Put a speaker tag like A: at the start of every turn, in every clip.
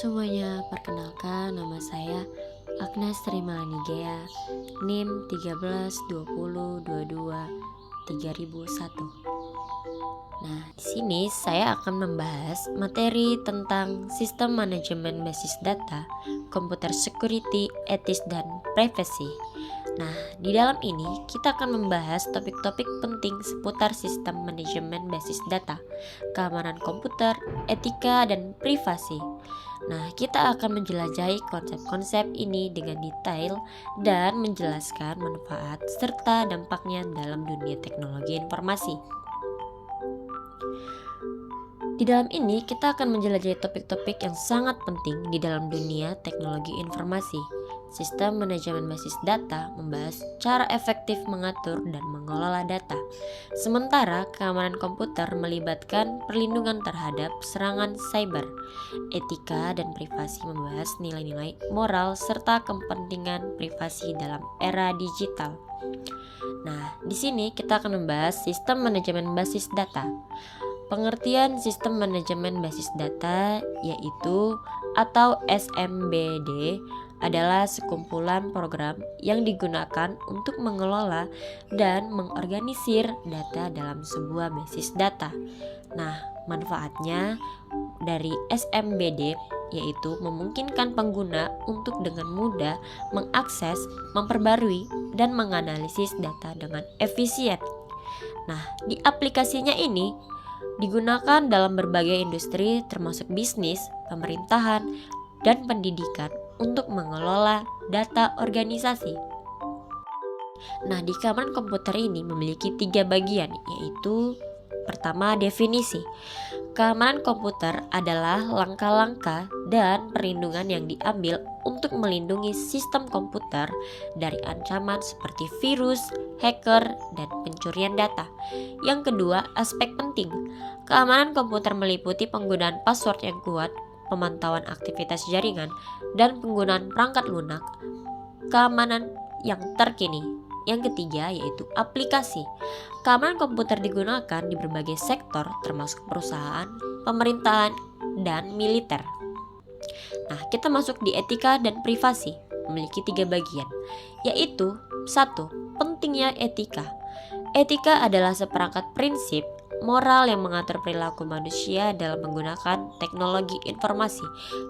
A: semuanya, perkenalkan nama saya Agnes Trimalani Gea, NIM 1320223001. Nah, di sini saya akan membahas materi tentang sistem manajemen basis data, computer security, etis, dan privacy. Nah, di dalam ini kita akan membahas topik-topik penting seputar sistem manajemen basis data, keamanan komputer, etika, dan privasi. Nah, kita akan menjelajahi konsep-konsep ini dengan detail dan menjelaskan manfaat serta dampaknya dalam dunia teknologi informasi. Di dalam ini kita akan menjelajahi topik-topik yang sangat penting di dalam dunia teknologi informasi. Sistem manajemen basis data membahas cara efektif mengatur dan mengelola data. Sementara keamanan komputer melibatkan perlindungan terhadap serangan cyber. Etika dan privasi membahas nilai-nilai moral serta kepentingan privasi dalam era digital. Nah, di sini kita akan membahas sistem manajemen basis data. Pengertian sistem manajemen basis data yaitu atau SMBD adalah sekumpulan program yang digunakan untuk mengelola dan mengorganisir data dalam sebuah basis data. Nah, manfaatnya dari SMBD yaitu memungkinkan pengguna untuk dengan mudah mengakses, memperbarui, dan menganalisis data dengan efisien. Nah, di aplikasinya ini digunakan dalam berbagai industri termasuk bisnis, pemerintahan, dan pendidikan untuk mengelola data organisasi. Nah, di keamanan komputer ini memiliki 3 bagian, yaitu pertama, definisi. Keamanan komputer adalah langkah-langkah dan perlindungan yang diambil untuk melindungi sistem komputer dari ancaman seperti virus, hacker, dan pencurian data. Yang kedua, aspek penting. Keamanan komputer meliputi penggunaan password yang kuat, pemantauan aktivitas jaringan, dan penggunaan perangkat lunak keamanan yang terkini. Yang ketiga yaitu aplikasi. Keamanan komputer digunakan di berbagai sektor termasuk perusahaan, pemerintahan, dan militer. Nah, kita masuk di etika dan privasi, memiliki 3 bagian, yaitu 1. Pentingnya etika. Etika adalah seperangkat prinsip moral yang mengatur perilaku manusia dalam menggunakan teknologi informasi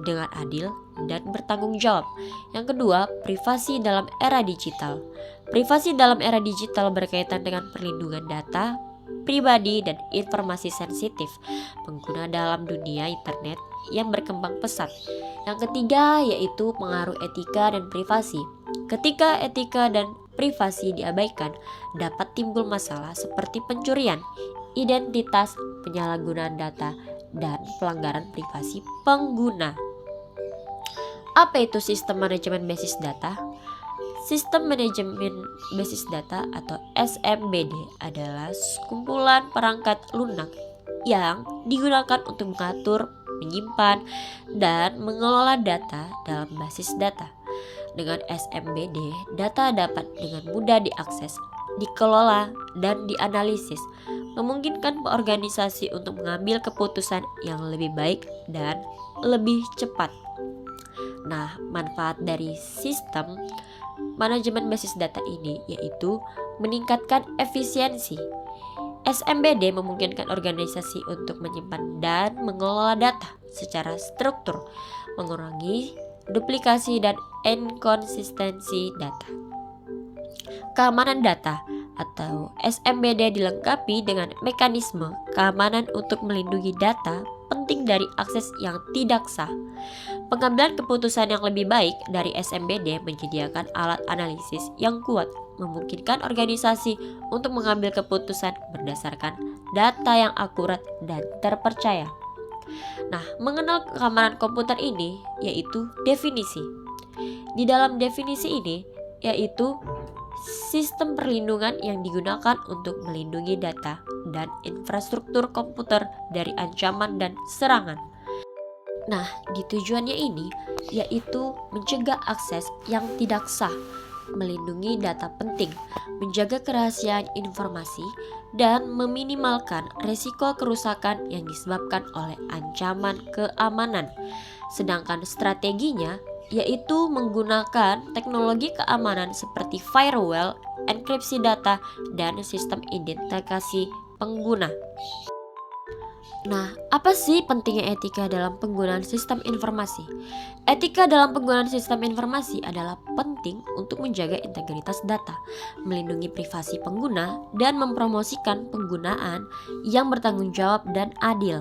A: dengan adil dan bertanggung jawab. Yang kedua, privasi dalam era digital. Privasi dalam era digital berkaitan dengan perlindungan data pribadi dan informasi sensitif pengguna dalam dunia internet yang berkembang pesat. Yang ketiga yaitu pengaruh etika dan privasi. Ketika etika dan privasi diabaikan, dapat timbul masalah seperti pencurian identitas, penyalahgunaan data, dan pelanggaran privasi pengguna. Apa itu sistem manajemen basis data? Sistem manajemen basis data atau SMBD adalah sekumpulan perangkat lunak yang digunakan untuk mengatur, menyimpan, dan mengelola data dalam basis data. Dengan SMBD, data dapat dengan mudah diakses, dikelola, dan dianalisis, memungkinkan organisasi untuk mengambil keputusan yang lebih baik dan lebih cepat. Nah, manfaat dari sistem manajemen basis data ini yaitu meningkatkan efisiensi. SMBD memungkinkan organisasi untuk menyimpan dan mengelola data secara struktur, mengurangi duplikasi dan inkonsistensi data. Keamanan data atau SMBD dilengkapi dengan mekanisme keamanan untuk melindungi data penting dari akses yang tidak sah. Pengambilan keputusan yang lebih baik dari SMBD menyediakan alat analisis yang kuat, memungkinkan organisasi untuk mengambil keputusan berdasarkan data yang akurat dan terpercaya. Nah, mengenal keamanan komputer ini yaitu definisi. Di dalam definisi ini yaitu sistem perlindungan yang digunakan untuk melindungi data dan infrastruktur komputer dari ancaman dan serangan. Nah, di tujuannya ini yaitu mencegah akses yang tidak sah, melindungi data penting, menjaga kerahasiaan informasi, dan meminimalkan resiko kerusakan yang disebabkan oleh ancaman keamanan. Sedangkan strateginya yaitu menggunakan teknologi keamanan seperti firewall, enkripsi data, dan sistem identifikasi pengguna. Nah, apa sih pentingnya etika dalam penggunaan sistem informasi? Etika dalam penggunaan sistem informasi adalah penting untuk menjaga integritas data, melindungi privasi pengguna, dan mempromosikan penggunaan yang bertanggung jawab dan adil.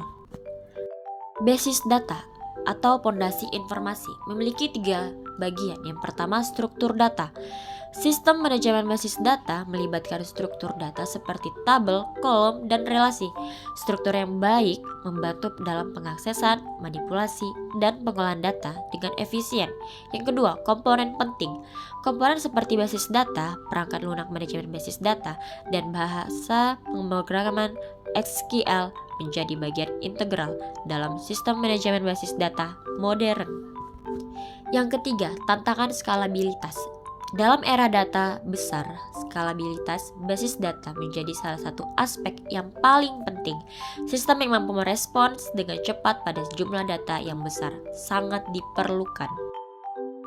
A: Basis data atau pondasi informasi memiliki 3 bagian. Yang pertama, struktur data. Sistem manajemen basis data melibatkan struktur data seperti tabel, kolom, dan relasi. Struktur yang baik membantu dalam pengaksesan, manipulasi, dan pengolahan data dengan efisien. Yang kedua, komponen penting. Komponen seperti basis data, perangkat lunak manajemen basis data, dan bahasa pemrograman SQL menjadi bagian integral dalam sistem manajemen basis data modern. Yang ketiga, tantangan skalabilitas. Dalam era data besar, skalabilitas basis data menjadi salah satu aspek yang paling penting. Sistem yang mampu merespons dengan cepat pada jumlah data yang besar sangat diperlukan.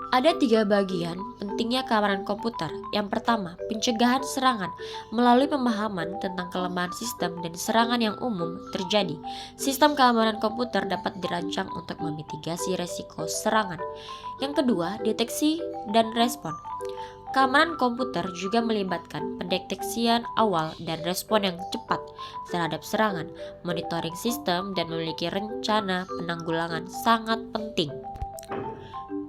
A: Ada 3 bagian pentingnya keamanan komputer. Yang pertama, pencegahan serangan melalui pemahaman tentang kelemahan sistem dan serangan yang umum terjadi. Sistem keamanan komputer dapat dirancang untuk memitigasi resiko serangan. Yang kedua, deteksi dan respon. Keamanan komputer juga melibatkan pendeteksian awal dan respon yang cepat terhadap serangan. Monitoring sistem dan memiliki rencana penanggulangan sangat penting.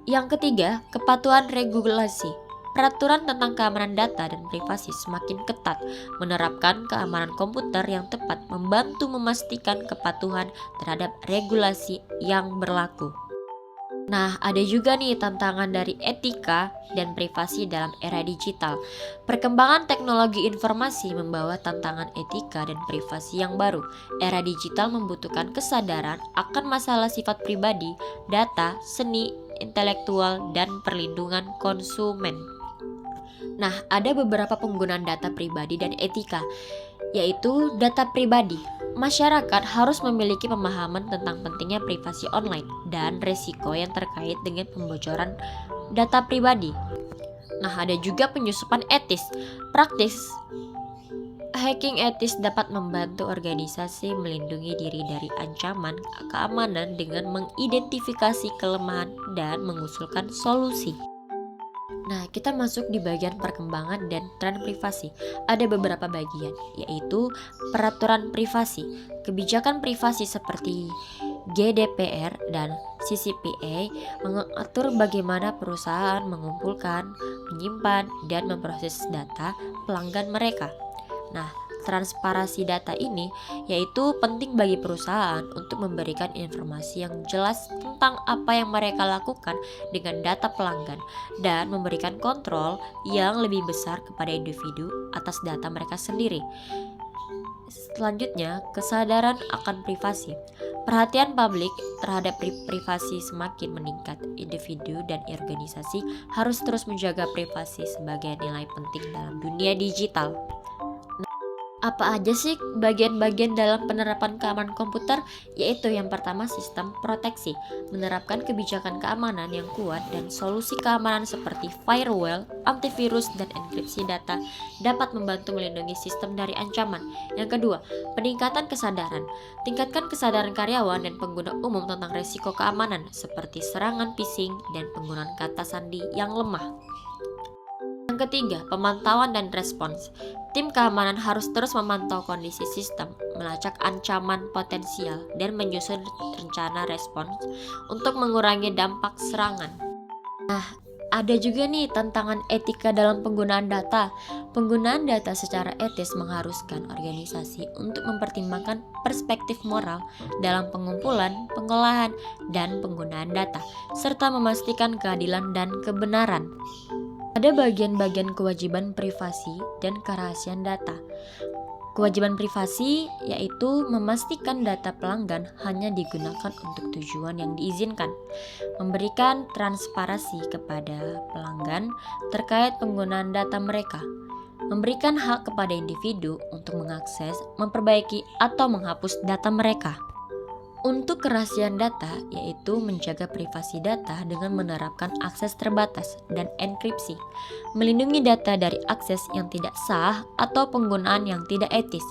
A: Yang ketiga, kepatuhan regulasi. Peraturan tentang keamanan data dan privasi semakin ketat. Menerapkan keamanan komputer yang tepat membantu memastikan kepatuhan terhadap regulasi yang berlaku. Nah, ada juga nih tantangan dari etika dan privasi dalam era digital. Perkembangan teknologi informasi membawa tantangan etika dan privasi yang baru. Era digital membutuhkan kesadaran akan masalah sifat pribadi, data, seni, intelektual, dan perlindungan konsumen. Nah, ada beberapa penggunaan data pribadi dan etika, yaitu data pribadi. Masyarakat harus memiliki pemahaman tentang pentingnya privasi online dan resiko yang terkait dengan pembocoran data pribadi. Nah, ada juga penyusupan etis. Praktis hacking etis dapat membantu organisasi melindungi diri dari ancaman keamanan dengan mengidentifikasi kelemahan dan mengusulkan solusi. Nah, kita masuk di bagian perkembangan dan tren privasi. Ada beberapa bagian, yaitu peraturan privasi. Kebijakan privasi seperti GDPR dan CCPA mengatur bagaimana perusahaan mengumpulkan, menyimpan, dan memproses data pelanggan mereka. Nah, transparansi data ini yaitu penting bagi perusahaan untuk memberikan informasi yang jelas tentang apa yang mereka lakukan dengan data pelanggan dan memberikan kontrol yang lebih besar kepada individu atas data mereka sendiri. Selanjutnya, kesadaran akan privasi. Perhatian publik terhadap privasi semakin meningkat. Individu dan organisasi harus terus menjaga privasi sebagai nilai penting dalam dunia digital. Apa aja sih bagian-bagian dalam penerapan keamanan komputer? Yaitu yang pertama, sistem proteksi. Menerapkan kebijakan keamanan yang kuat dan solusi keamanan seperti firewall, antivirus, dan enkripsi data dapat membantu melindungi sistem dari ancaman. Yang kedua, peningkatan kesadaran. Tingkatkan kesadaran karyawan dan pengguna umum tentang risiko keamanan seperti serangan phishing dan penggunaan kata sandi yang lemah. Yang ketiga, pemantauan dan respons. Tim keamanan harus terus memantau kondisi sistem, melacak ancaman potensial, dan menyusun rencana respons untuk mengurangi dampak serangan. Nah, ada juga nih tantangan etika dalam penggunaan data. Penggunaan data secara etis mengharuskan organisasi untuk mempertimbangkan perspektif moral dalam pengumpulan, pengolahan, dan penggunaan data, serta memastikan keadilan dan kebenaran. Ada bagian-bagian kewajiban privasi dan kerahasiaan data. Kewajiban privasi yaitu memastikan data pelanggan hanya digunakan untuk tujuan yang diizinkan, memberikan transparansi kepada pelanggan terkait penggunaan data mereka, memberikan hak kepada individu untuk mengakses, memperbaiki, atau menghapus data mereka. Untuk kerahasiaan data, yaitu menjaga privasi data dengan menerapkan akses terbatas dan enkripsi, melindungi data dari akses yang tidak sah atau penggunaan yang tidak etis,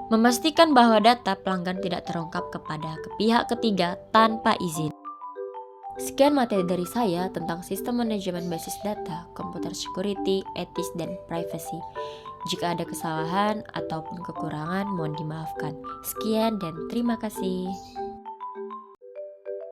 A: memastikan bahwa data pelanggan tidak terungkap kepada pihak ketiga tanpa izin. Sekian materi dari saya tentang sistem manajemen basis data, computer security, etis, dan privacy. Jika ada kesalahan ataupun kekurangan, mohon dimaafkan. Sekian dan terima kasih.